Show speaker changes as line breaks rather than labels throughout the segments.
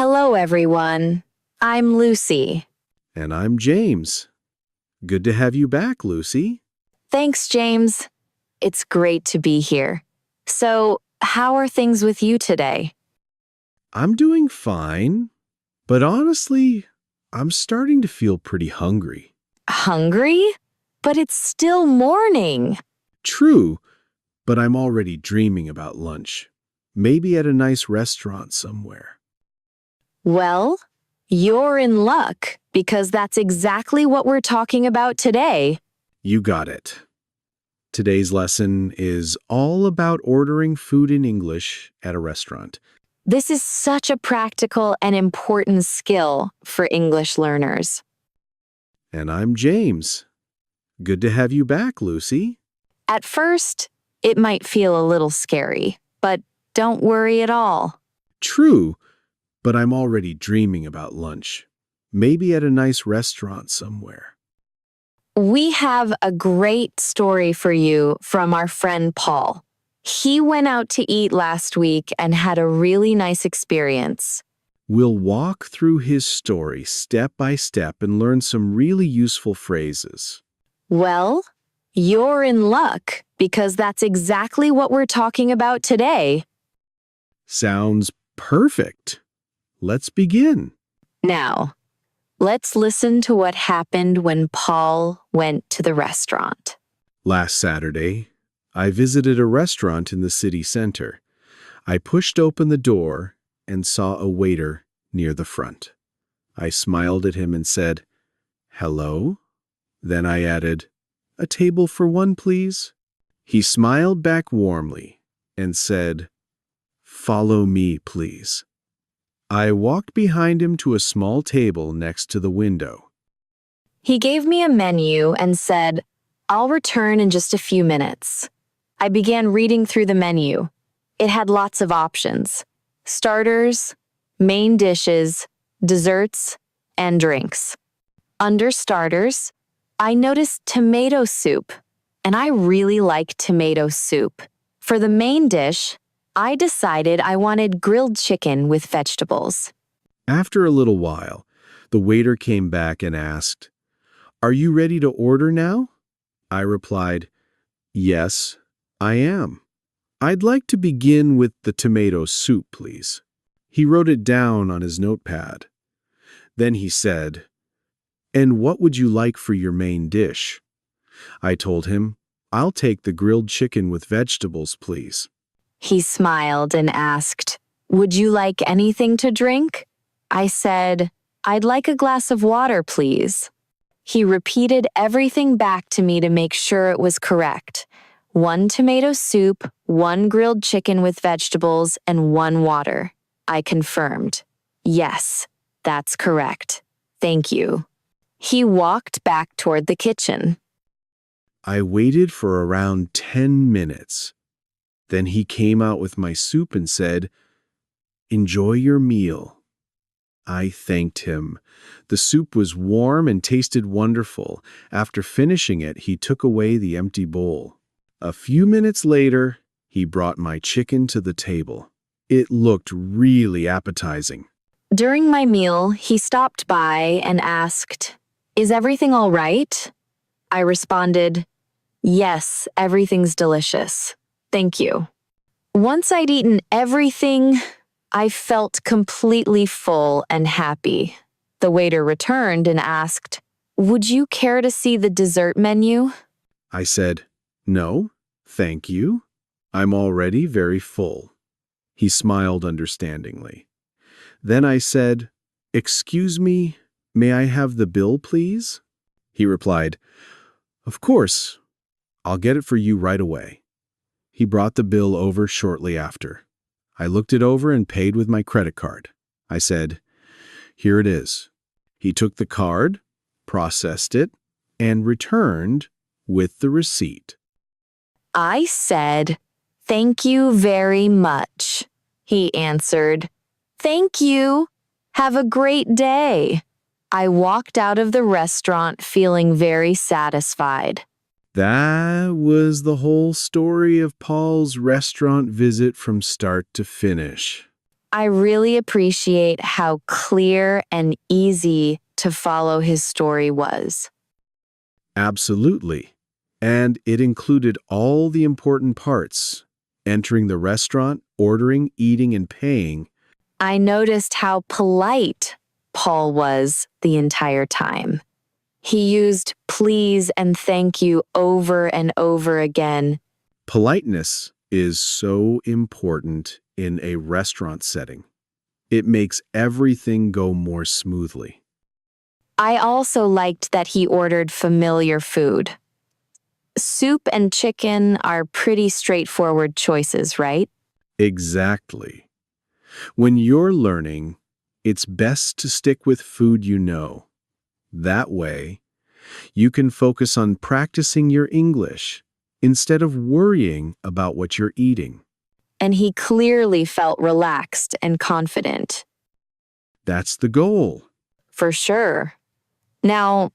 Hello, everyone. I'm Lucy.
And I'm James. Good to have you back, Lucy.
Thanks, James. It's great to be here. So, how are things with you today?
I'm doing fine, but honestly, I'm starting to feel pretty hungry.
Hungry? But it's still morning.
True, but I'm already dreaming about lunch. Maybe at a nice restaurant somewhere.
Well, you're in luck because that's exactly what we're talking about today.
You got it. Today's lesson is all about ordering food in English at a restaurant.
This is such a practical and important skill for English learners.
And I'm James. Good to have you back, Lucy.
At first, it might feel a little scary, but don't worry at all.
True, but I'm already dreaming about lunch. Maybe at a nice restaurant somewhere.
We have a great story for you from our friend Paul. He went out to eat last week and had a really nice experience.
We'll walk through his story step by step and learn some really useful phrases.
Well, you're in luck because that's exactly what we're talking about today.
Sounds perfect. Let's begin.
Now, let's listen to what happened when Paul went to the restaurant.
Last Saturday, I visited a restaurant in the city center. I pushed open the door and saw a waiter near the front. I smiled at him and said, "Hello?" Then I added, "A table for one, please." He smiled back warmly and said, "Follow me, please." I walked behind him to a small table next to the window.
He gave me a menu and said, "I'll return in just a few minutes." I began reading through the menu. It had lots of options: starters, main dishes, desserts, and drinks. Under starters, I noticed tomato soup, and I really like tomato soup. For the main dish, I decided I wanted grilled chicken with vegetables.
After a little while, the waiter came back and asked, "Are you ready to order now?" I replied, "Yes, I am. I'd like to begin with the tomato soup, please." He wrote it down on his notepad. Then he said, "And what would you like for your main dish?" I told him, "I'll take the grilled chicken with vegetables, please."
He smiled and asked, "Would you like anything to drink?" I said, "I'd like a glass of water, please." He repeated everything back to me to make sure it was correct. 1 tomato soup, 1 grilled chicken with vegetables, and 1 water. I confirmed. "Yes, that's correct. Thank you." He walked back toward the kitchen.
I waited for around 10 minutes. Then he came out with my soup and said, "Enjoy your meal." I thanked him. The soup was warm and tasted wonderful. After finishing it, he took away the empty bowl. A few minutes later, he brought my chicken to the table. It looked really appetizing.
During my meal, he stopped by and asked, "Is everything all right?" I responded, "Yes, everything's delicious. Thank you." Once I'd eaten everything, I felt completely full and happy. The waiter returned and asked, "Would you care to see the dessert menu?"
I said, "No, thank you. I'm already very full." He smiled understandingly. Then I said, "Excuse me, may I have the bill, please?" He replied, "Of course. I'll get it for you right away." He brought the bill over shortly after. I looked it over and paid with my credit card. I said, "Here it is." He took the card, processed it, and returned with the receipt.
I said, "Thank you very much." He answered, "Thank you. Have a great day." I walked out of the restaurant feeling very satisfied.
That was the whole story of Paul's restaurant visit from start to finish.
I really appreciate how clear and easy to follow his story was.
Absolutely. And it included all the important parts: entering the restaurant, ordering, eating, and paying.
I noticed how polite Paul was the entire time. He used please and thank you over and over again.
Politeness is so important in a restaurant setting. It makes everything go more smoothly.
I also liked that he ordered familiar food. Soup and chicken are pretty straightforward choices, right?
Exactly. When you're learning, it's best to stick with food you know. That way, you can focus on practicing your English instead of worrying about what you're eating.
And he clearly felt relaxed and confident.
That's the goal.
For sure. Now,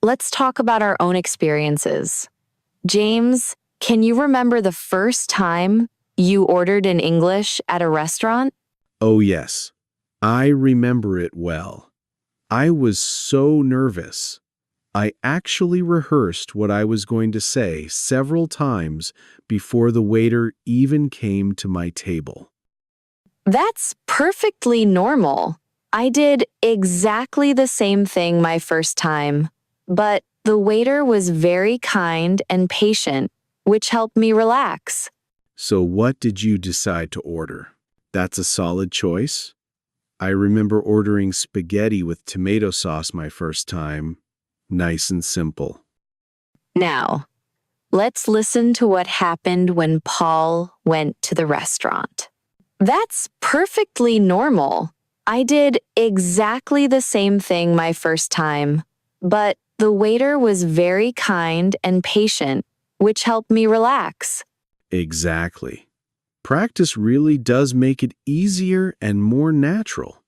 let's talk about our own experiences. James, can you remember the first time you ordered in English at a restaurant?
Oh, yes. I remember it well. I was so nervous. I actually rehearsed what I was going to say several times before the waiter even came to my table.
That's perfectly normal. I did exactly the same thing my first time, but the waiter was very kind and patient, which helped me relax.
So what did you decide to order? That's a solid choice. I remember ordering spaghetti with tomato sauce my first time. Nice and simple.
Now, let's listen to what happened when Paul went to the restaurant. That's perfectly normal. I did exactly the same thing my first time, but the waiter was very kind and patient, which helped me relax.
Exactly. Practice really does make it easier and more natural.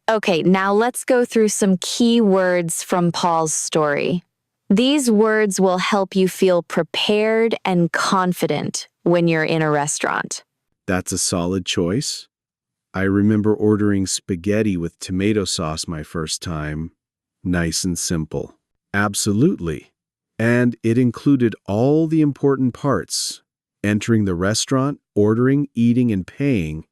Okay, now let's go through some key words from Paul's story. These words will help you feel prepared and confident when you're in a restaurant.
That's a solid choice. I remember ordering spaghetti with tomato sauce my first time. Nice and simple. Absolutely. And it included all the important parts: entering the restaurant, ordering, eating, and paying.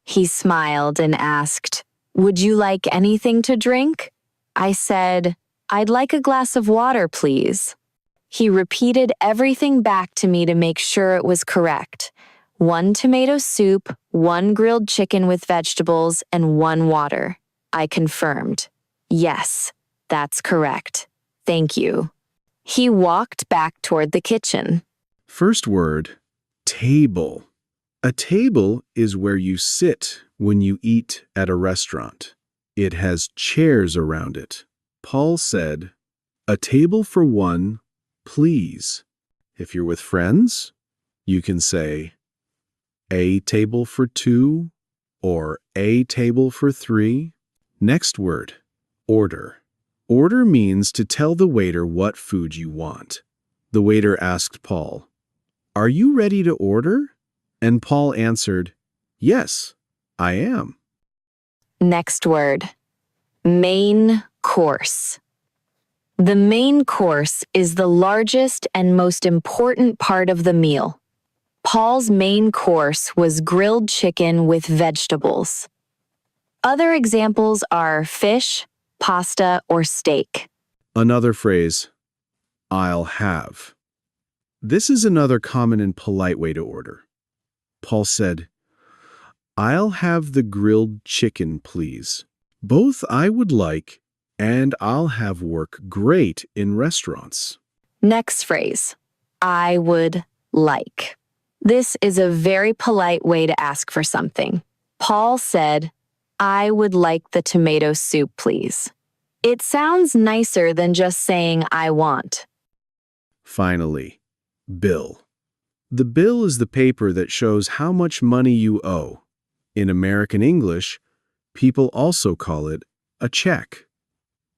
He smiled and asked, "Would you like anything to drink?" I said, "I'd like a glass of water, please." He repeated everything back to me to make sure it was correct. 1 tomato soup, 1 grilled chicken with vegetables, and 1 water. I confirmed. "Yes, that's correct. Thank you." He walked back toward the kitchen.
First word, table. A table is where you sit when you eat at a restaurant. It has chairs around it. Paul said, "A table for 1, please." If you're with friends, you can say, "A table for 2" or "A table for 3." Next word, order. Order means to tell the waiter what food you want. The waiter asked Paul, "Are you ready to order?" And Paul answered, "Yes, I am."
Next word, main course. The main course is the largest and most important part of the meal. Paul's main course was grilled chicken with vegetables. Other examples are fish, pasta, or steak.
Another phrase, "I'll have." This is another common and polite way to order. Paul said, "I'll have the grilled chicken, please. Both I would like and I'll have work great in restaurants."
Next phrase, I would like. This is a very polite way to ask for something. Paul said, "I would like the tomato soup, please." It sounds nicer than just saying I want.
Finally, bill. The bill is the paper that shows how much money you owe. In American English, people also call it a check.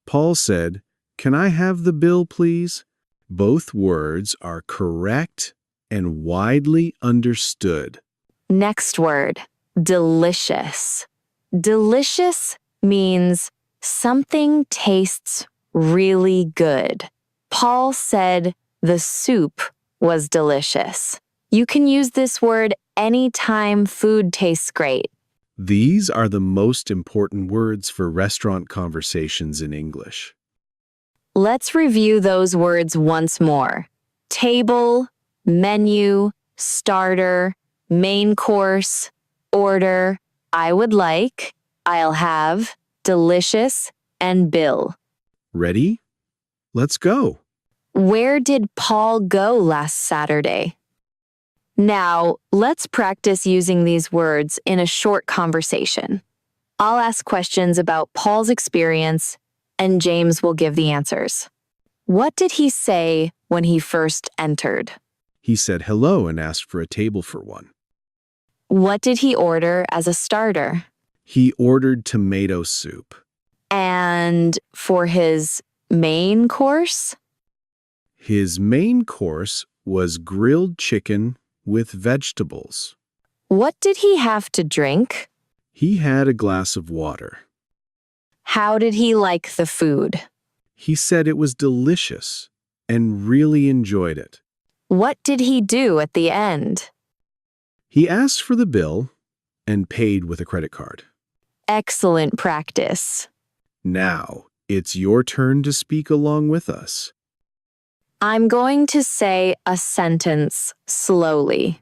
Paul said, "Can I have the bill, please?" Both words are correct and widely understood.
Next word, delicious. Delicious means something tastes really good. Paul said the soup was delicious. You can use this word anytime food tastes great.
These are the most important words for restaurant conversations in English.
Let's review those words once more. Table, menu, starter, main course, order, I would like, I'll have, delicious, and bill.
Ready? Let's go.
Where did Paul go last Saturday? Now, let's practice using these words in a short conversation. I'll ask questions about Paul's experience, and James will give the answers. What did he say when he first entered?
He said hello and asked for a table for one.
What did he order as a starter?
He ordered tomato soup.
And for his main course?
His main course was grilled chicken with vegetables.
What did he have to drink?
He had a glass of water.
How did he like the food?
He said it was delicious and really enjoyed it.
What did he do at the end?
He asked for the bill and paid with a credit card.
Excellent practice.
Now, it's your turn to speak along with us.
I'm going to say a sentence slowly.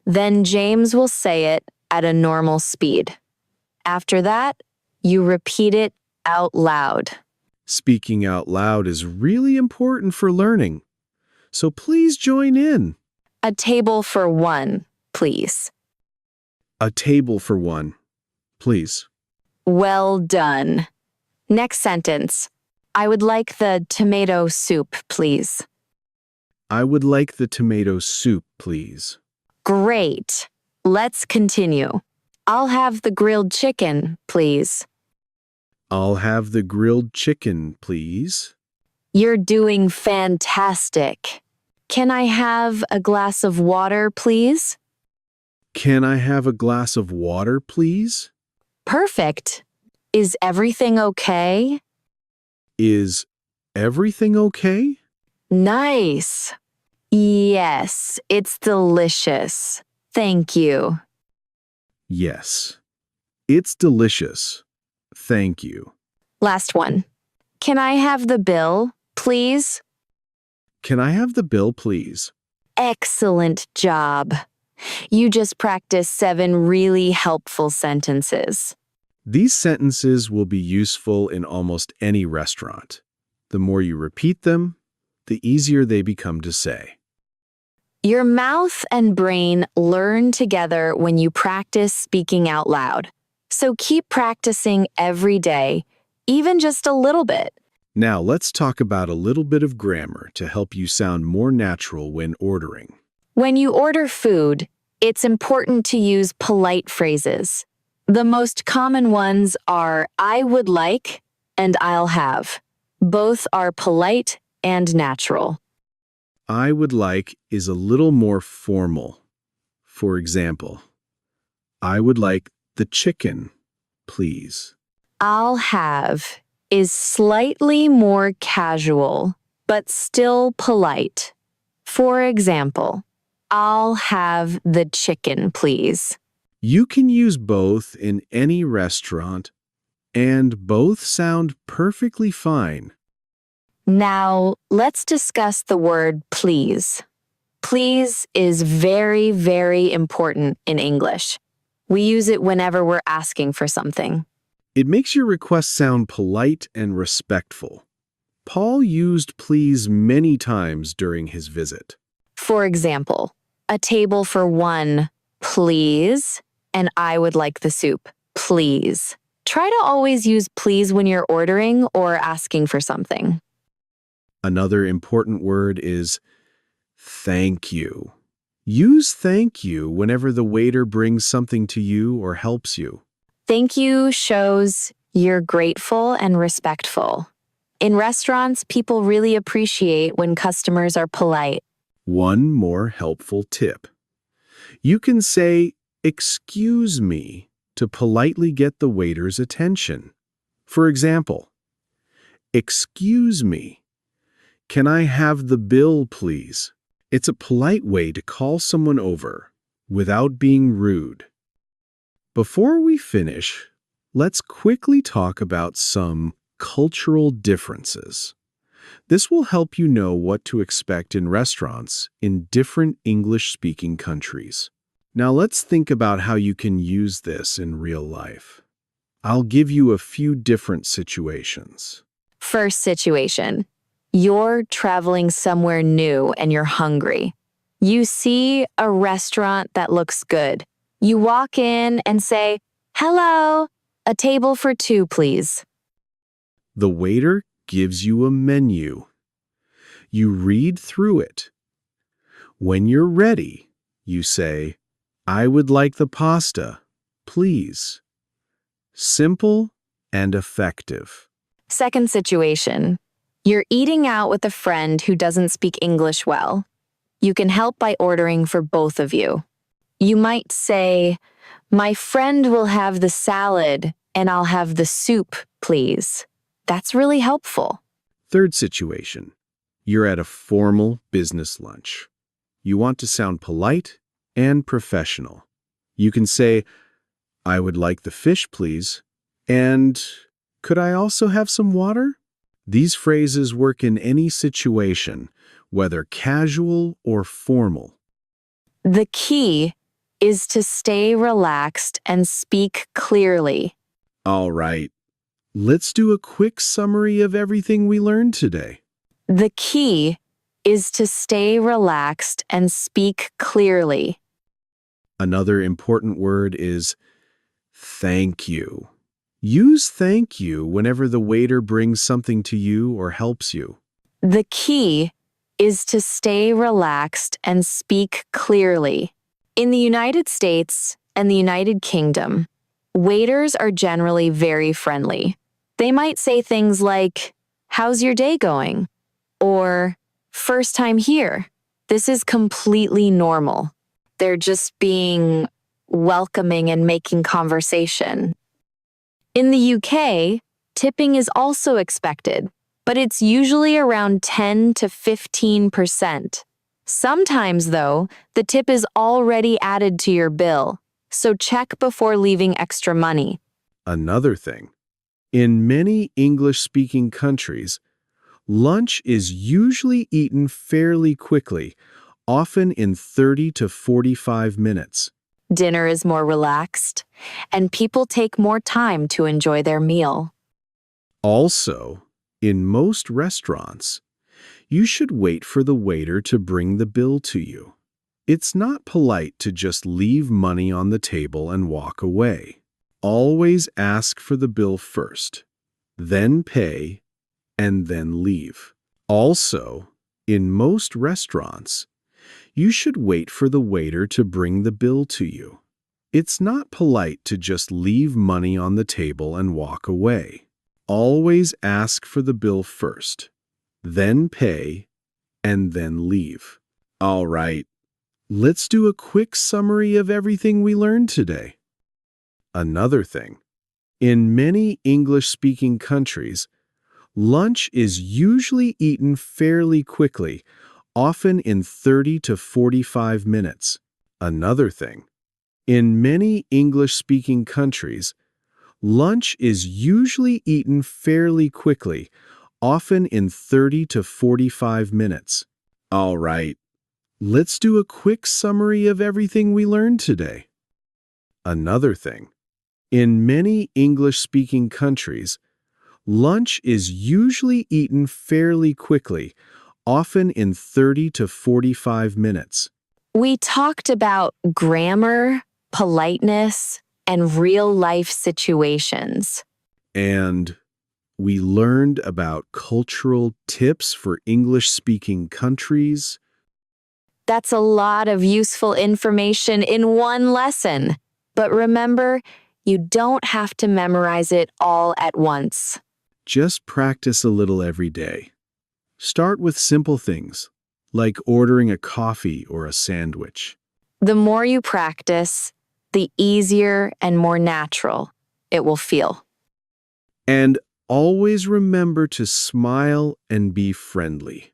Then James will say it at a normal speed. After that, you repeat it out loud.
Speaking out loud is really important for learning, so please join in.
A table for one, please.
A table for one, please.
Well done. Next sentence. I would like the tomato soup, please.
I would like the tomato soup, please.
Great. Let's continue. I'll have the grilled chicken, please.
I'll have the grilled chicken, please.
You're doing fantastic. Can I have a glass of water, please?
Can I have a glass of water, please?
Perfect. Is everything okay?
Is everything okay?
Nice. Yes, it's delicious. Thank you.
Yes. It's delicious. Thank you.
Last one. Can I have the bill, please?
Can I have the bill, please?
Excellent job. You just practiced 7 really helpful sentences.
These sentences will be useful in almost any restaurant. The more you repeat them, the easier they become to say.
Your mouth and brain learn together when you practice speaking out loud. So keep practicing every day, even just a little bit.
Now let's talk about a little bit of grammar to help you sound more natural when ordering.
When you order food, it's important to use polite phrases. The most common ones are I would like and I'll have. Both are polite and natural.
I would like is a little more formal. For example, I would like the chicken, please.
I'll have is slightly more casual, but still polite. For example, I'll have the chicken, please.
You can use both in any restaurant, and both sound perfectly fine.
Now, let's discuss the word please. Please is very, very important in English. We use it whenever we're asking for something.
It makes your request sound polite and respectful. Paul used please many times during his visit.
For example, a table for one, please, and I would like the soup, please. Try to always use please when you're ordering or asking for something.
Another important word is thank you. Use thank you whenever the waiter brings something to you or helps you.
Thank you shows you're grateful and respectful. In restaurants, people really appreciate when customers are polite.
One more helpful tip. You can say, excuse me to politely get the waiter's attention. For example, excuse me, can I have the bill, please? It's a polite way to call someone over without being rude. Before we finish, let's quickly talk about some cultural differences. This will help you know what to expect in restaurants in different English-speaking countries. Now let's think about how you can use this in real life. I'll give you a few different situations.
First situation. You're traveling somewhere new and you're hungry. You see a restaurant that looks good. You walk in and say, "Hello, a table for two, please."
The waiter gives you a menu. You read through it. When you're ready, you say, "I would like the pasta, please." Simple and effective.
Second situation. You're eating out with a friend who doesn't speak English well. You can help by ordering for both of you. You might say, "My friend will have the salad and I'll have the soup, please." That's really helpful.
Third situation. You're at a formal business lunch. You want to sound polite and professional. You can say, "I would like the fish, please," and "Could I also have some water?" These phrases work in any situation, whether casual or formal.
The key is to stay relaxed and speak clearly.
All right, let's do a quick summary of everything we learned today.
The key is to stay relaxed and speak clearly.
Another important word is thank you. Use thank you whenever the waiter brings something to you or helps you.
The key is to stay relaxed and speak clearly. In the United States and the United Kingdom, waiters are generally very friendly. They might say things like, "How's your day going?" or "First time here." This is completely normal. They're just being welcoming and making conversation. In the UK, tipping is also expected, but it's usually around 10 to 15%. Sometimes, though, the tip is already added to your bill, so check before leaving extra money.
Another thing, in many English-speaking countries, lunch is usually eaten fairly quickly, often in 30 to 45 minutes.
Dinner is more relaxed, and people take more time to enjoy their meal.
Also, in most restaurants, you should wait for the waiter to bring the bill to you. It's not polite to just leave money on the table and walk away. Always ask for the bill first, then pay, and then leave. Also, in most restaurants, you should wait for the waiter to bring the bill to you. It's not polite to just leave money on the table and walk away. Always ask for the bill first, then pay, and then leave. All right, let's do a quick summary of everything we learned today. Another thing, in many English-speaking countries, lunch is usually eaten fairly quickly, often in 30 to 45 minutes. Another thing, in many English-speaking countries, lunch is usually eaten fairly quickly, often in 30 to 45 minutes. All right, let's do a quick summary of everything we learned today. Another thing, in many English-speaking countries, lunch is usually eaten fairly quickly, often in 30 to 45 minutes.
We talked about grammar, politeness, and real-life situations.
And we learned about cultural tips for English-speaking countries.
That's a lot of useful information in one lesson. But remember, you don't have to memorize it all at once.
Just practice a little every day. Start with simple things, like ordering a coffee or a sandwich.
The more you practice, the easier and more natural it will feel.
And always remember to smile and be friendly.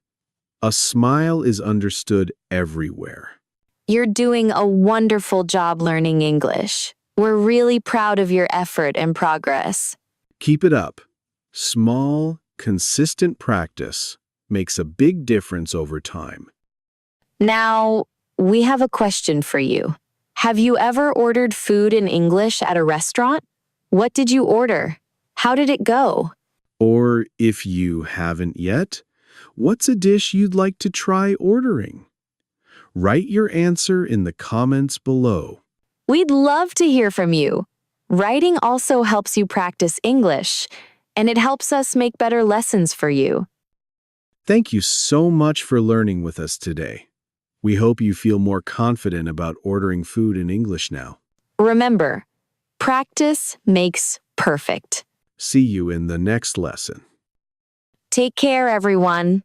A smile is understood everywhere.
You're doing a wonderful job learning English. We're really proud of your effort and progress.
Keep it up. Small, consistent practice makes a big difference over time.
Now, we have a question for you. Have you ever ordered food in English at a restaurant? What did you order? How did it go?
Or if you haven't yet, what's a dish you'd like to try ordering? Write your answer in the comments below.
We'd love to hear from you. Writing also helps you practice English, and it helps us make better lessons for you.
Thank you so much for learning with us today. We hope you feel more confident about ordering food in English now.
Remember, practice makes perfect.
See you in the next lesson.
Take care, everyone.